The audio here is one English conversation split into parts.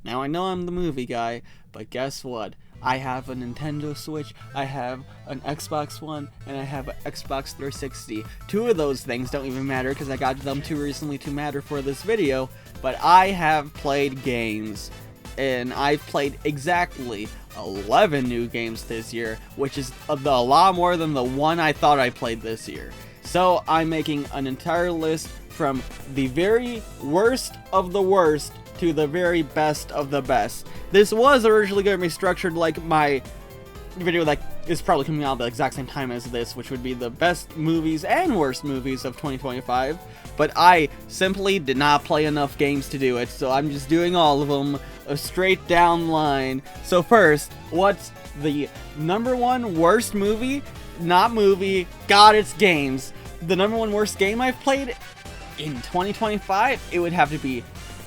Now I know I'm the movie guy, but guess what? I have a Nintendo Switch, I have an Xbox One, and I have an Xbox 360. Two of those things don't even matter because I got them too recently to matter for this video, but I have played games. And I've played exactly 11 new games this year, which is a lot more than the one I thought I played this year. So I'm making an entire list from the very worst of the worst to the very best of the best. This was originally going to be structured like my video that is probably coming out at the exact same time as this, which would be the best movies and worst movies of 2025, but I simply did not play enough games to do it, so I'm just doing all of them a straight down line. So first, what's the number one worst movie? Not movie, God, it's games. The number one worst game I've played in 2025, it would have to be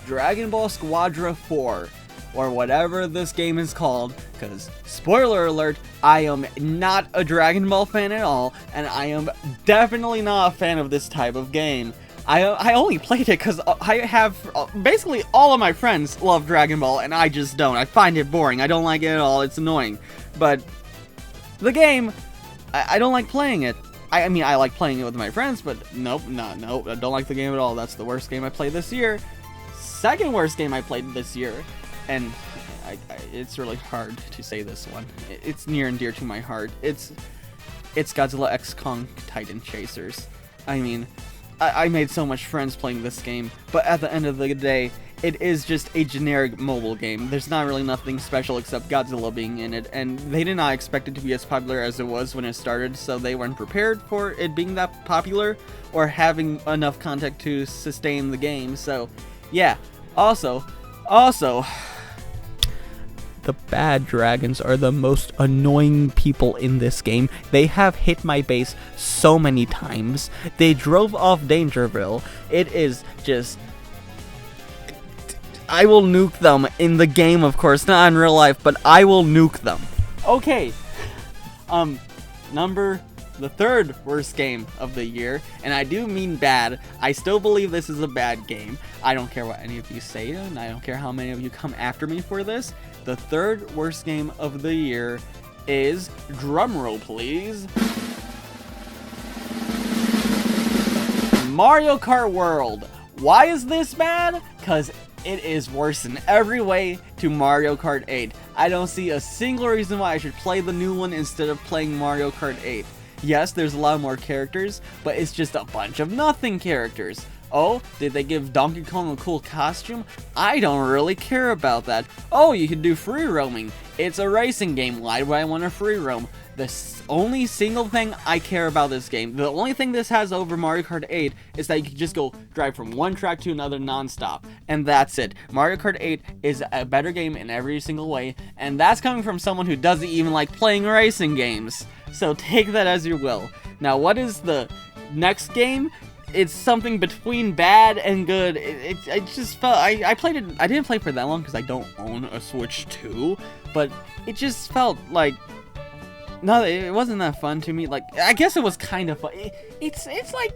Dragon Ball Squadra 4, or whatever this game is called, because, spoiler alert, I am not a Dragon Ball fan at all, and I am definitely not a fan of this type of game. I only played it because I have, basically all of my friends love Dragon Ball, and I just don't. I find it boring. I don't like it at all. It's annoying. But the game, I don't like playing it. I mean, I like playing it with my friends, but nope, I don't like the game at all. That's the worst game I played this year. Second worst game I played this year, and it's really hard to say this one. It's near and dear to my heart. It's Godzilla X Kong Titan Chasers. I mean, I made so much friends playing this game, but at the end of the day, it is just a generic mobile game. There's not really nothing special except Godzilla being in it, and they did not expect it to be as popular as it was when it started, so they weren't prepared for it being that popular or having enough content to sustain the game. So yeah, also the bad dragons are the most annoying people in this game. They have hit my base so many times. They drove off Dangerville. It is just... I will nuke them in the game, of course, not in real life, but I will nuke them. Okay. The third worst game of the year, and I do mean bad. I still believe this is a bad game. I don't care what any of you say, and I don't care how many of you come after me for this. The third worst game of the year is, drumroll please, Mario Kart World. Why is this bad? Because it is worse in every way to Mario Kart 8. I don't see a single reason why I should play the new one instead of playing Mario Kart 8. Yes, there's a lot more characters, but it's just a bunch of nothing characters. Oh, did they give Donkey Kong a cool costume? I don't really care about that. Oh, you can do free roaming. It's a racing game. Why do I want to free roam? The only single thing I care about this game, the only thing this has over Mario Kart 8 is that you can just go drive from one track to another non-stop, and that's it. Mario Kart 8 is a better game in every single way, and that's coming from someone who doesn't even like playing racing games. So take that as you will. Now, what is the next game? It's something between bad and good. It just felt, I played it, I didn't play for that long because I don't own a Switch 2, but it just felt like, no, it wasn't that fun to me. Like, I guess it was kind of fun. It's like,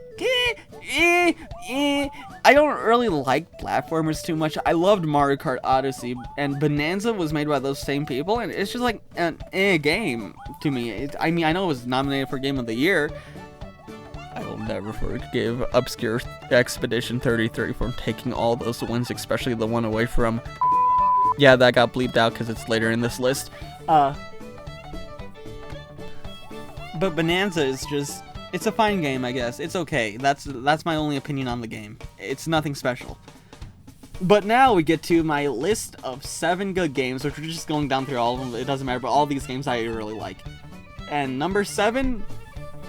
I don't really like platformers too much. I loved Mario Kart Odyssey, and Bonanza was made by those same people, and it's just like an game to me. I mean, I know it was nominated for Game of the Year. I will never forgive Obscure Expedition 33 for taking all those wins, especially the one away from... Yeah, that got bleeped out because it's later in this list. But Bonanza is just... It's a fine game, I guess. It's okay. That's my only opinion on the game. It's nothing special. But now we get to my list of 7 good games, which we're just going down through all of them. It doesn't matter, but all these games I really like. And number 7...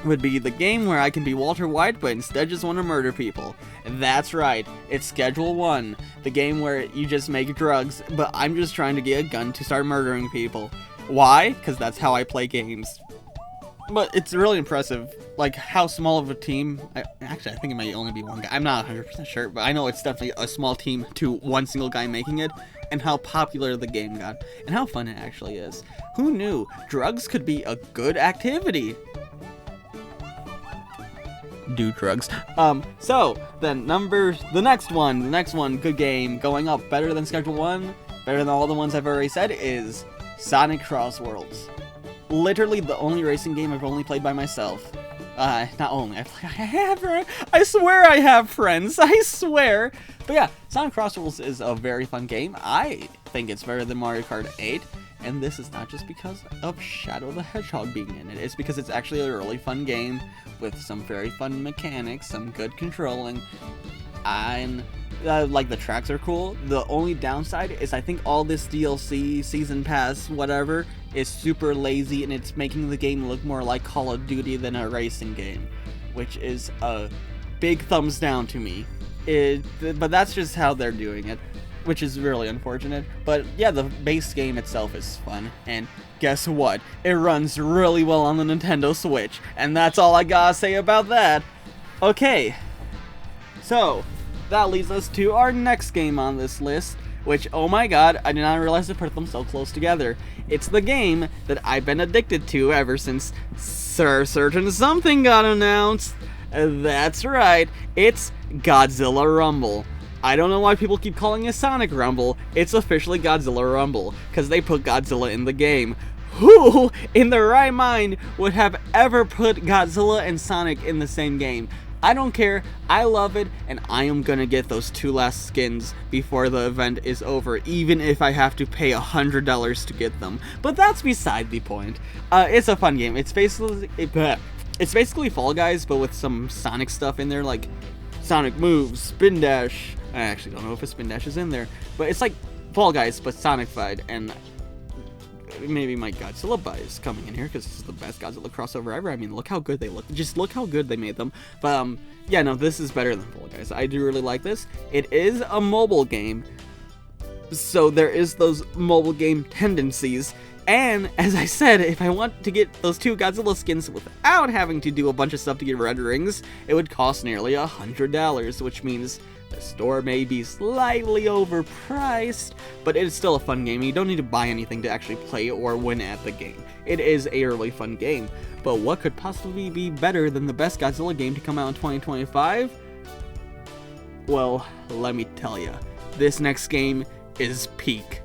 would be the game where I can be Walter White, but instead just want to murder people. And that's right, it's Schedule 1, the game where you just make drugs, but I'm just trying to get a gun to start murdering people. Why? Because that's how I play games. But it's really impressive, like, how small of a team, actually I think it might only be one guy, I'm not 100% sure, but I know it's definitely a small team to one single guy making it, and how popular the game got, and how fun it actually is. Who knew drugs could be a good activity? Do drugs. So then the next one, good game, going up better than Schedule 1, better than all the ones I've already said, is Sonic Cross Worlds. Literally the only racing game I've only played by myself. Not only, I swear I have friends, I swear. But yeah, Sonic Cross Worlds is a very fun game. I think it's better than Mario Kart 8. And this is not just because of Shadow the Hedgehog being in it. It's because it's actually a really fun game with some very fun mechanics, some good controlling, and like the tracks are cool. The only downside is I think all this DLC, Season Pass, whatever, is super lazy and it's making the game look more like Call of Duty than a racing game, which is a big thumbs down to me. But that's just how they're doing it, which is really unfortunate. But yeah, the base game itself is fun, and guess what? It runs really well on the Nintendo Switch, and that's all I gotta say about that. Okay, so that leads us to our next game on this list, which, oh my god, I did not realize to put them so close together. It's the game that I've been addicted to ever since Certain Something got announced. That's right, it's Godzilla Rumble. I don't know why people keep calling it Sonic Rumble. It's officially Godzilla Rumble, because they put Godzilla in the game. Who in their right mind would have ever put Godzilla and Sonic in the same game? I don't care, I love it, and I am gonna get those 2 last skins before the event is over, even if I have to pay $100 to get them. But that's beside the point. It's a fun game. It's basically Fall Guys, but with some Sonic stuff in there, like Sonic moves, spin dash. I actually don't know if a spin dash is in there, but it's like Fall Guys, but Sonic-fied, and maybe my Godzilla buy is coming in here because this is the best Godzilla crossover ever. I mean, look how good they look. Just look how good they made them. But yeah, no, this is better than Fall Guys. I do really like this. It is a mobile game, so there is those mobile game tendencies. And as I said, if I want to get those 2 Godzilla skins without having to do a bunch of stuff to get renderings, it would cost nearly $100, which means the store may be slightly overpriced, but it is still a fun game. You don't need to buy anything to actually play or win at the game. It is a really fun game. But what could possibly be better than the best Godzilla game to come out in 2025? Well, let me tell ya. This next game is Peak.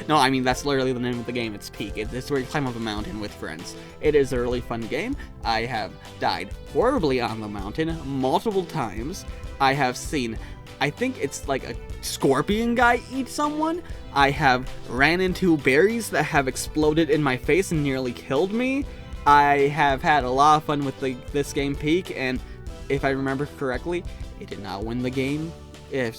No, I mean, that's literally the name of the game. It's Peak. It's where you climb up a mountain with friends. It is a really fun game. I have died horribly on the mountain multiple times. I have seen, I think it's like a scorpion guy eat someone. I have ran into berries that have exploded in my face and nearly killed me. I have had a lot of fun with this game Peak, and if I remember correctly, it did not win the game. It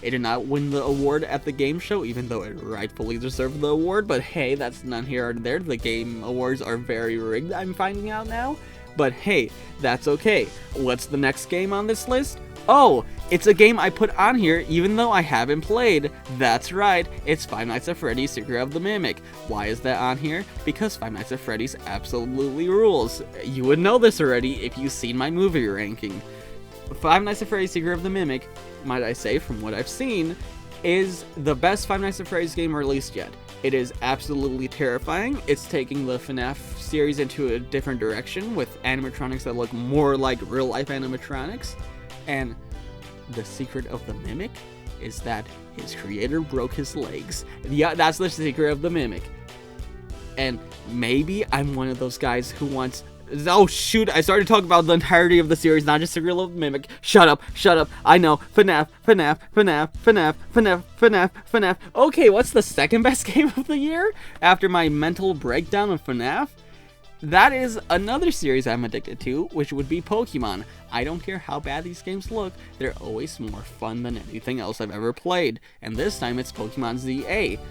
did not win the award at the game show, even though it rightfully deserved the award. But hey, that's none here or there. The game awards are very rigged, I'm finding out now. But hey, that's okay. What's the next game on this list? Oh, it's a game I put on here even though I haven't played. That's right, it's Five Nights at Freddy's Secret of the Mimic. Why is that on here? Because Five Nights at Freddy's absolutely rules. You would know this already if you've seen my movie ranking. Five Nights at Freddy's Secret of the Mimic, might I say, from what I've seen, is the best Five Nights at Freddy's game released yet. It is absolutely terrifying. It's taking the FNAF series into a different direction with animatronics that look more like real-life animatronics. And the secret of the Mimic is that his creator broke his legs. Yeah, that's the secret of the Mimic. And maybe I'm one of those guys who wants... Oh shoot, I started talking about the entirety of the series, not just Secret of the Mimic. Shut up. I know. FNAF. Okay, what's the second best game of the year? After my mental breakdown of FNAF? That is another series I'm addicted to, which would be Pokemon. I don't care how bad these games look, they're always more fun than anything else I've ever played. And this time it's Pokemon ZA.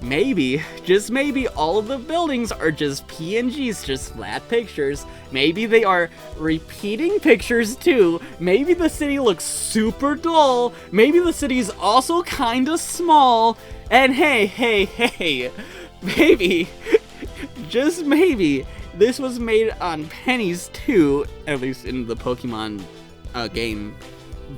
Maybe, just maybe, all of the buildings are just PNGs, just flat pictures. Maybe they are repeating pictures too. Maybe the city looks super dull. Maybe the city is also kinda small. And hey, maybe, just maybe, this was made on pennies too, at least in the Pokemon game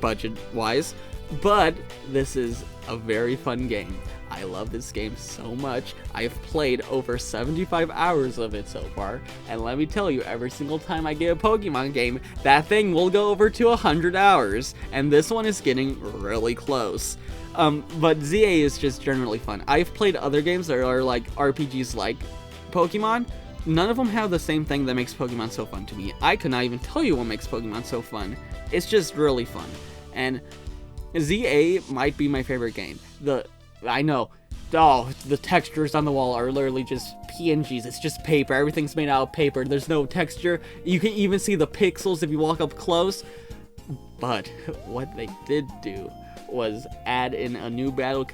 budget-wise. But this is a very fun game. I love this game so much. I've played over 75 hours of it so far, and let me tell you, every single time I get a Pokemon game, that thing will go over to 100 hours, and this one is getting really close. But ZA is just generally fun. I've played other games that are like RPGs like Pokemon. None of them have the same thing that makes Pokemon so fun to me. I could not even tell you what makes Pokemon so fun. It's just really fun. And ZA might be my favorite game. I know, the textures on the wall are literally just PNGs. It's just paper. Everything's made out of paper. There's no texture. You can even see the pixels if you walk up close. But what they did do was add in a new battle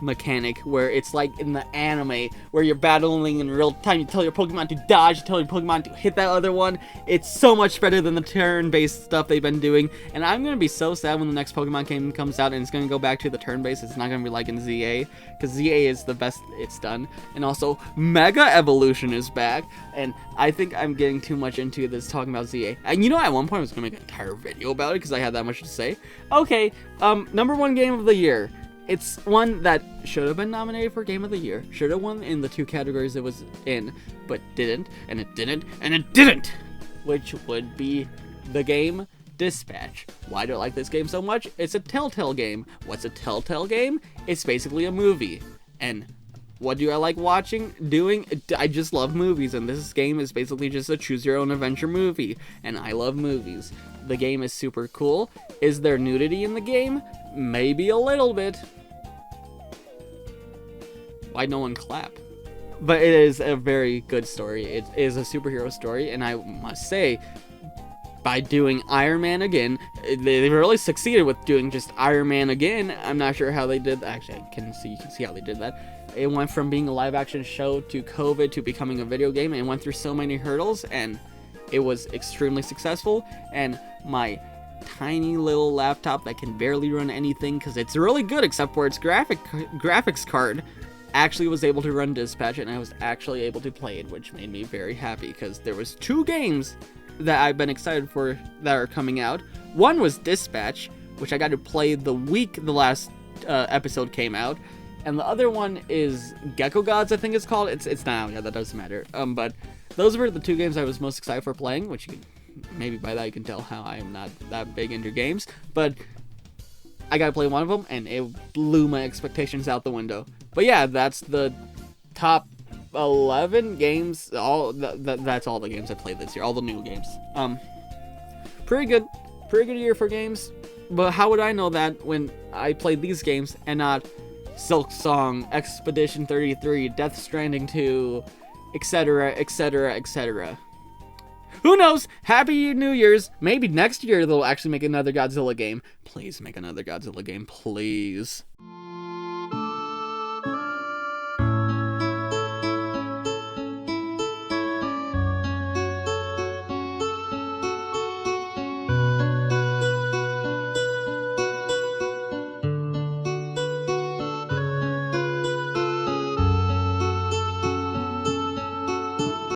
mechanic where it's like in the anime where you're battling in real time. You tell your Pokemon to dodge, you tell your Pokemon to hit that other one. It's so much better than the turn-based stuff they've been doing, and I'm gonna be so sad when the next Pokemon game comes out and it's gonna go back to the turn-based. It's not gonna be like in ZA, because ZA is the best it's done. And also Mega Evolution is back, and I think I'm getting too much into this talking about ZA. And at one point I was gonna make an entire video about it because I had that much to say. Okay, number one game of the year. It's one that should have been nominated for Game of the Year. Should have won in the 2 categories it was in, but didn't, and it didn't, and it didn't! Which would be the game Dispatch. Why do I like this game so much? It's a Telltale game. What's a Telltale game? It's basically a movie. And what do I like doing? I just love movies, and this game is basically just a choose-your-own-adventure movie, and I love movies. The game is super cool. Is there nudity in the game? Maybe a little bit. Why no one clap? But it is a very good story. It is a superhero story, and I must say, by doing Iron Man again, they really succeeded with doing just Iron Man again. I'm not sure how they did that. Actually, you can see how they did that. It went from being a live-action show to COVID to becoming a video game, and it went through so many hurdles, and it was extremely successful. And my tiny little laptop that can barely run anything because it's really good except for its graphics card actually was able to run Dispatch, and I was actually able to play it, which made me very happy because there was 2 games that I've been excited for that are coming out. One was Dispatch, which I got to play the week the last episode came out, and the other one is Gecko Gods, I think it's called. It's not out yet, that doesn't matter. But those were the 2 games I was most excited for playing, which you can, maybe by that you can tell how I am not that big into games. But I got to play one of them, and it blew my expectations out the window. But yeah, that's the top 11 games. That's all the games I played this year, all the new games. Pretty good year for games. But how would I know that when I played these games and not Silk Song, Expedition 33, Death Stranding 2, etc., etc., etc.? Who knows? Happy New Year's. Maybe next year they'll actually make another Godzilla game. Please make another Godzilla game, please.